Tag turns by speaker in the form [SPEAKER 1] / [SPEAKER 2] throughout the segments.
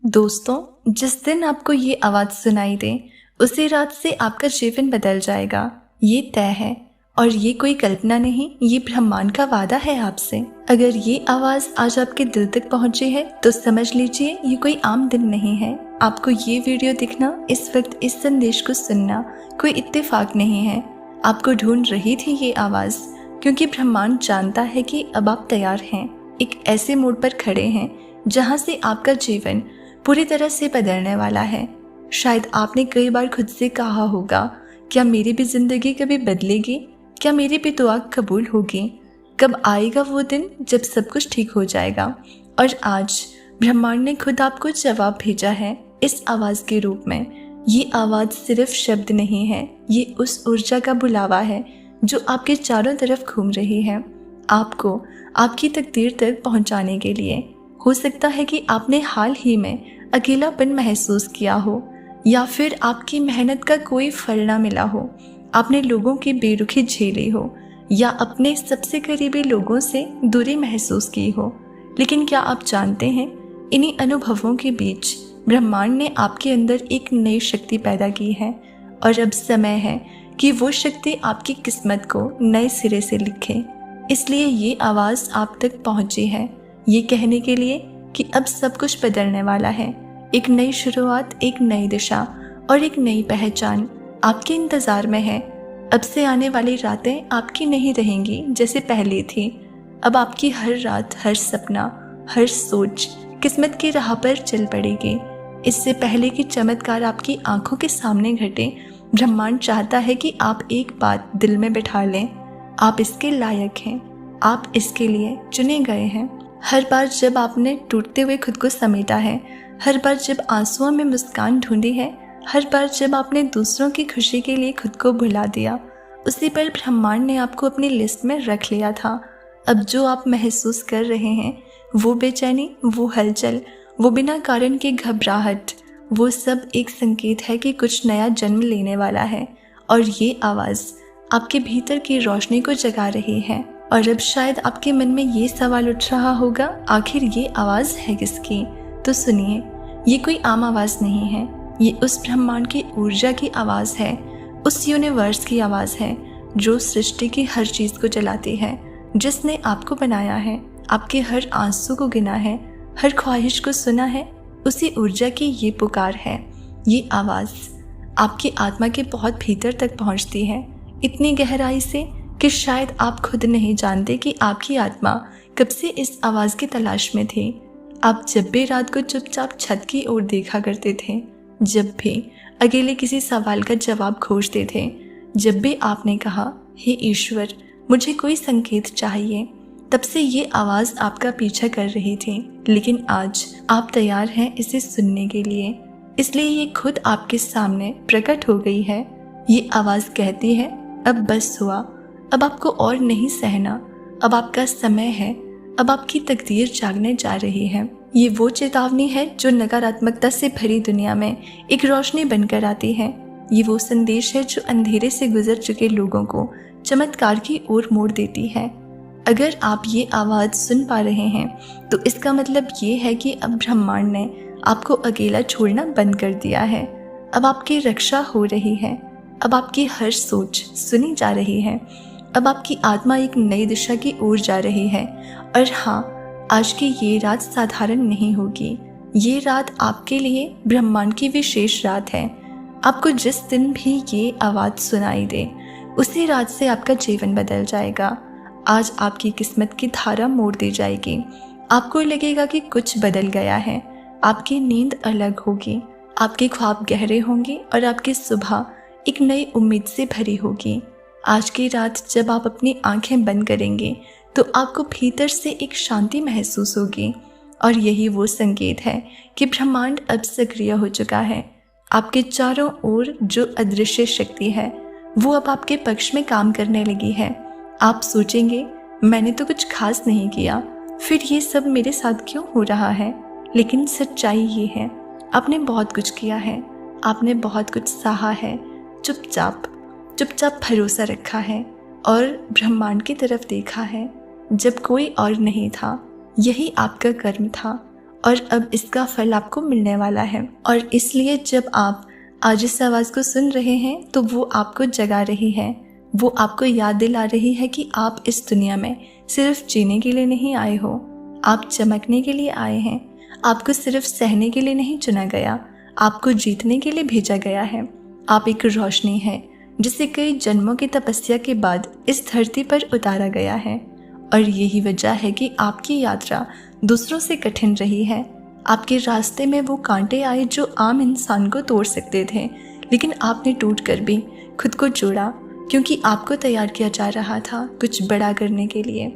[SPEAKER 1] दोस्तों, जिस दिन आपको ये आवाज़ सुनाई दे उसी रात से आपका जीवन बदल जाएगा। ये तय है और ये कोई कल्पना नहीं, ये ब्रह्मांड का वादा है आपसे। अगर ये आवाज़ आज आपके दिल तक पहुंची है तो समझ लीजिए ये कोई आम दिन नहीं है। आपको ये वीडियो दिखना, इस वक्त इस संदेश को सुनना कोई इत्तेफाक नहीं है। आपको ढूंढ रही थी ये आवाज़, क्योंकि ब्रह्मांड जानता है कि अब आप तैयार हैं। एक ऐसे मोड़ पर खड़े हैं जहाँ से आपका जीवन पूरी तरह से बदलने वाला है। शायद आपने कई बार खुद से कहा होगा, क्या मेरी भी जिंदगी कभी बदलेगी? क्या मेरी भी दुआ कबूल होगी? कब आएगा वो दिन जब सब कुछ ठीक हो जाएगा? और आज ब्रह्मांड ने खुद आपको जवाब भेजा है इस आवाज़ के रूप में। ये आवाज़ सिर्फ शब्द नहीं है, ये उस ऊर्जा का बुलावा है जो आपके चारों तरफ घूम रही है, आपको आपकी तकदीर तक पहुंचाने के लिए। हो सकता है कि आपने हाल ही में अकेलापन महसूस किया हो, या फिर आपकी मेहनत का कोई फल ना मिला हो, आपने लोगों की बेरुखी झेली हो, या अपने सबसे करीबी लोगों से दूरी महसूस की हो। लेकिन क्या आप जानते हैं, इन्हीं अनुभवों के बीच ब्रह्मांड ने आपके अंदर एक नई शक्ति पैदा की है, और अब समय है कि वो शक्ति आपकी किस्मत को नए सिरे से लिखे। इसलिए ये आवाज़ आप तक पहुंची है, ये कहने के लिए कि अब सब कुछ बदलने वाला है। एक नई शुरुआत, एक नई दिशा और एक नई पहचान आपके इंतज़ार में है। अब से आने वाली रातें आपकी नहीं रहेंगी जैसे पहले थी। अब आपकी हर रात, हर सपना, हर सोच किस्मत की राह पर चल पड़ेगी। इससे पहले कि चमत्कार आपकी आंखों के सामने घटे, ब्रह्मांड चाहता है कि आप एक बात दिल में बिठा लें, आप इसके लायक हैं, आप इसके लिए चुने गए हैं। हर बार जब आपने टूटते हुए खुद को समेटा है, हर बार जब आंसुओं में मुस्कान ढूंढी है, हर बार जब आपने दूसरों की खुशी के लिए खुद को भुला दिया, उसी पल ब्रह्मांड ने आपको अपनी लिस्ट में रख लिया था। अब जो आप महसूस कर रहे हैं, वो बेचैनी, वो हलचल, वो बिना कारण की घबराहट, वो सब एक संकेत है कि कुछ नया जन्म लेने वाला है। और ये आवाज़ आपके भीतर की रोशनी को जगा रही है। और अब शायद आपके मन में ये सवाल उठ रहा होगा, आखिर ये आवाज़ है किसकी? तो सुनिए, ये कोई आम आवाज़ नहीं है, ये उस ब्रह्मांड की ऊर्जा की आवाज़ है, उस यूनिवर्स की आवाज़ है जो सृष्टि की हर चीज़ को चलाती है, जिसने आपको बनाया है, आपके हर आंसू को गिना है, हर ख्वाहिश को सुना है। उसी ऊर्जा की ये पुकार है। ये आवाज़ आपकी आत्मा के बहुत भीतर तक पहुँचती है, इतनी गहराई से कि शायद आप खुद नहीं जानते कि आपकी आत्मा कब से इस आवाज़ की तलाश में थी। आप जब भी रात को चुपचाप छत की ओर देखा करते थे, जब भी अकेले किसी सवाल का जवाब खोजते थे, जब भी आपने कहा, हे ईश्वर मुझे कोई संकेत चाहिए, तब से ये आवाज़ आपका पीछा कर रही थी। लेकिन आज आप तैयार हैं इसे सुनने के लिए, इसलिए ये खुद आपके सामने प्रकट हो गई है। ये आवाज़ कहती है, अब बस हुआ, अब आपको और नहीं सहना, अब आपका समय है, अब आपकी तकदीर जागने जा रही है। ये वो चेतावनी है जो नकारात्मकता से भरी दुनिया में एक रोशनी बनकर आती है। ये वो संदेश है जो अंधेरे से गुजर चुके लोगों को चमत्कार की ओर मोड़ देती है। अगर आप ये आवाज़ सुन पा रहे हैं तो इसका मतलब ये है कि अब ब्रह्मांड ने आपको अकेला छोड़ना बंद कर दिया है। अब आपकी रक्षा हो रही है, अब आपकी हर सोच सुनी जा रही है, अब आपकी आत्मा एक नई दिशा की ओर जा रही है। और हाँ, आज की ये रात साधारण नहीं होगी। ये रात आपके लिए ब्रह्मांड की विशेष रात है। आपको जिस दिन भी ये आवाज़ सुनाई दे, उसी रात से आपका जीवन बदल जाएगा। आज आपकी किस्मत की धारा मोड़ दी जाएगी। आपको लगेगा कि कुछ बदल गया है। आपकी नींद अलग होगी, आपके ख्वाब गहरे होंगे और आपकी सुबह एक नई उम्मीद से भरी होगी। आज की रात जब आप अपनी आंखें बंद करेंगे तो आपको भीतर से एक शांति महसूस होगी, और यही वो संकेत है कि ब्रह्मांड अब सक्रिय हो चुका है। आपके चारों ओर जो अदृश्य शक्ति है वो अब आपके पक्ष में काम करने लगी है। आप सोचेंगे, मैंने तो कुछ खास नहीं किया, फिर ये सब मेरे साथ क्यों हो रहा है? लेकिन सच्चाई ये है, आपने बहुत कुछ किया है, आपने बहुत कुछ सहा है, चुपचाप भरोसा रखा है और ब्रह्मांड की तरफ देखा है जब कोई और नहीं था। यही आपका कर्म था और अब इसका फल आपको मिलने वाला है। और इसलिए जब आप आज इस आवाज़ को सुन रहे हैं तो वो आपको जगा रही है, वो आपको याद दिला रही है कि आप इस दुनिया में सिर्फ जीने के लिए नहीं आए हो, आप चमकने के लिए आए हैं। आपको सिर्फ सहने के लिए नहीं चुना गया, आपको जीतने के लिए भेजा गया है। आप एक रोशनी है जिसे कई जन्मों की तपस्या के बाद इस धरती पर उतारा गया है। और यही वजह है कि आपकी यात्रा दूसरों से कठिन रही है। आपके रास्ते में वो कांटे आए जो आम इंसान को तोड़ सकते थे, लेकिन आपने टूट कर भी खुद को जोड़ा, क्योंकि आपको तैयार किया जा रहा था कुछ बड़ा करने के लिए।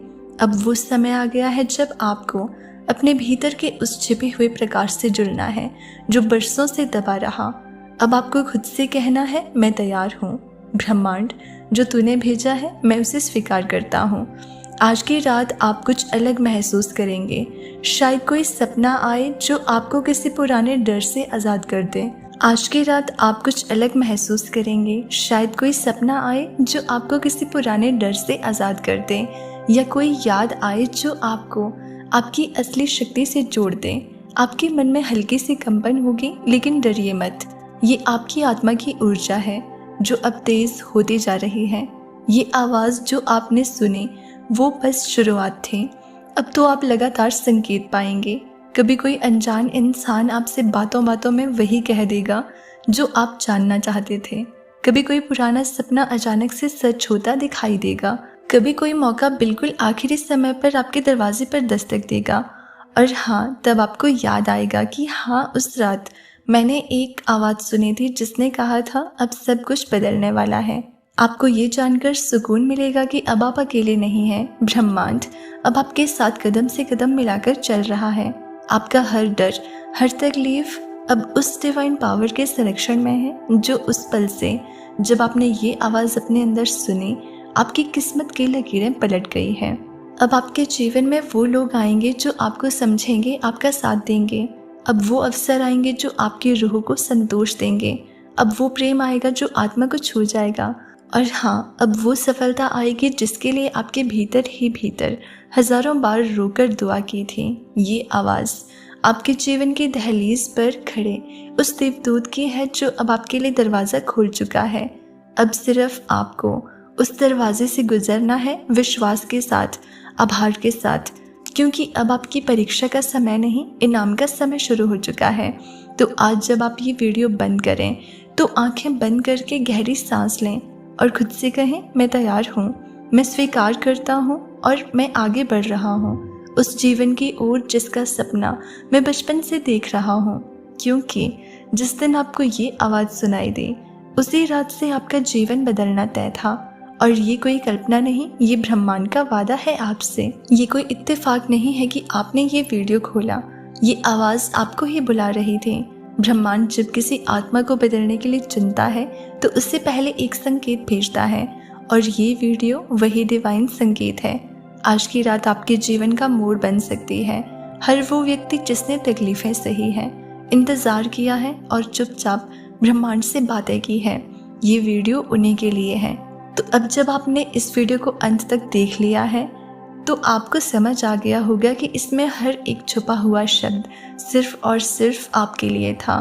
[SPEAKER 1] अब वो समय आ गया है जब आपको अपने भीतर के उस छिपे हुए प्रकाश से जुड़ना है जो बरसों से दबा रहा। अब आपको खुद से कहना है, मैं तैयार हूँ। ब्रह्मांड, जो तूने भेजा है मैं उसे स्वीकार करता हूँ। आज की रात आप कुछ अलग महसूस करेंगे। शायद कोई सपना आए जो आपको किसी पुराने डर से आज़ाद कर दे। आज की रात आप कुछ अलग महसूस करेंगे। शायद कोई सपना आए जो आपको किसी पुराने डर से आज़ाद कर दे, या कोई याद आए जो आपको आपकी असली शक्ति से जोड़ दे। आपके मन में हल्की सी कंपन होगी, लेकिन डरिए मत। ये आपकी आत्मा की ऊर्जा है जो अब तेज होती जा रही है। ये आवाज़ जो आपने सुनी वो बस शुरुआत थी। अब तो आप लगातार संकेत पाएंगे। कभी कोई अनजान इंसान आपसे बातों बातों में वही कह देगा जो आप जानना चाहते थे। कभी कोई पुराना सपना अचानक से सच होता दिखाई देगा। कभी कोई मौका बिल्कुल आखिरी समय पर आपके दरवाजे पर दस्तक देगा। और हाँ, तब आपको याद आएगा कि हाँ, उस रात मैंने एक आवाज़ सुनी थी जिसने कहा था अब सब कुछ बदलने वाला है। आपको ये जानकर सुकून मिलेगा कि अब आप अकेले नहीं हैं। ब्रह्मांड अब आपके साथ कदम से कदम मिलाकर चल रहा है। आपका हर डर, हर तकलीफ अब उस डिवाइन पावर के संरक्षण में है जो उस पल से जब आपने ये आवाज़ अपने अंदर सुनी, आपकी किस्मत की लकीरें पलट गई है। अब आपके जीवन में वो लोग आएंगे जो आपको समझेंगे, आपका साथ देंगे। अब वो अवसर आएंगे जो आपकी रूह को संतोष देंगे। अब वो प्रेम आएगा जो आत्मा को छू जाएगा। और हाँ, अब वो सफलता आएगी जिसके लिए आपके भीतर ही भीतर हजारों बार रोकर दुआ की थी। ये आवाज़ आपके जीवन की दहलीज पर खड़े उस देवदूत की है जो अब आपके लिए दरवाज़ा खोल चुका है। अब सिर्फ आपको उस दरवाजे से गुजरना है, विश्वास के साथ, आभार के साथ, क्योंकि अब आपकी परीक्षा का समय नहीं, इनाम का समय शुरू हो चुका है। तो आज जब आप ये वीडियो बंद करें तो आंखें बंद करके गहरी सांस लें और खुद से कहें, मैं तैयार हूँ, मैं स्वीकार करता हूँ और मैं आगे बढ़ रहा हूँ उस जीवन की ओर जिसका सपना मैं बचपन से देख रहा हूँ। क्योंकि जिस दिन आपको ये आवाज़ सुनाई दी उसी रात से आपका जीवन बदलना तय था। और ये कोई कल्पना नहीं, ये ब्रह्मांड का वादा है आपसे। ये कोई इत्तेफाक नहीं है कि आपने ये वीडियो खोला। ये आवाज़ आपको ही बुला रही थी। ब्रह्मांड जब किसी आत्मा को बदलने के लिए चुनता है तो उससे पहले एक संकेत भेजता है, और ये वीडियो वही डिवाइन संकेत है। आज की रात आपके जीवन का मोड़ बन सकती है। हर वो व्यक्ति जिसने तकलीफें सही है, इंतज़ार किया है और चुपचाप ब्रह्मांड से बातें की है, ये वीडियो उन्हीं के लिए है। तो अब जब आपने इस वीडियो को अंत तक देख लिया है तो आपको समझ आ गया होगा कि इसमें हर एक छुपा हुआ शब्द सिर्फ और सिर्फ आपके लिए था।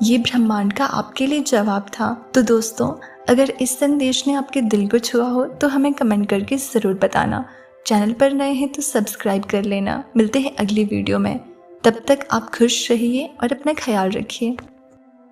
[SPEAKER 1] ये ब्रह्मांड का आपके लिए जवाब था। तो दोस्तों, अगर इस संदेश ने आपके दिल को छुआ हो तो हमें कमेंट करके ज़रूर बताना। चैनल पर नए हैं तो सब्सक्राइब कर लेना। मिलते हैं अगली वीडियो में। तब तक आप खुश रहिए और अपना ख्याल रखिए।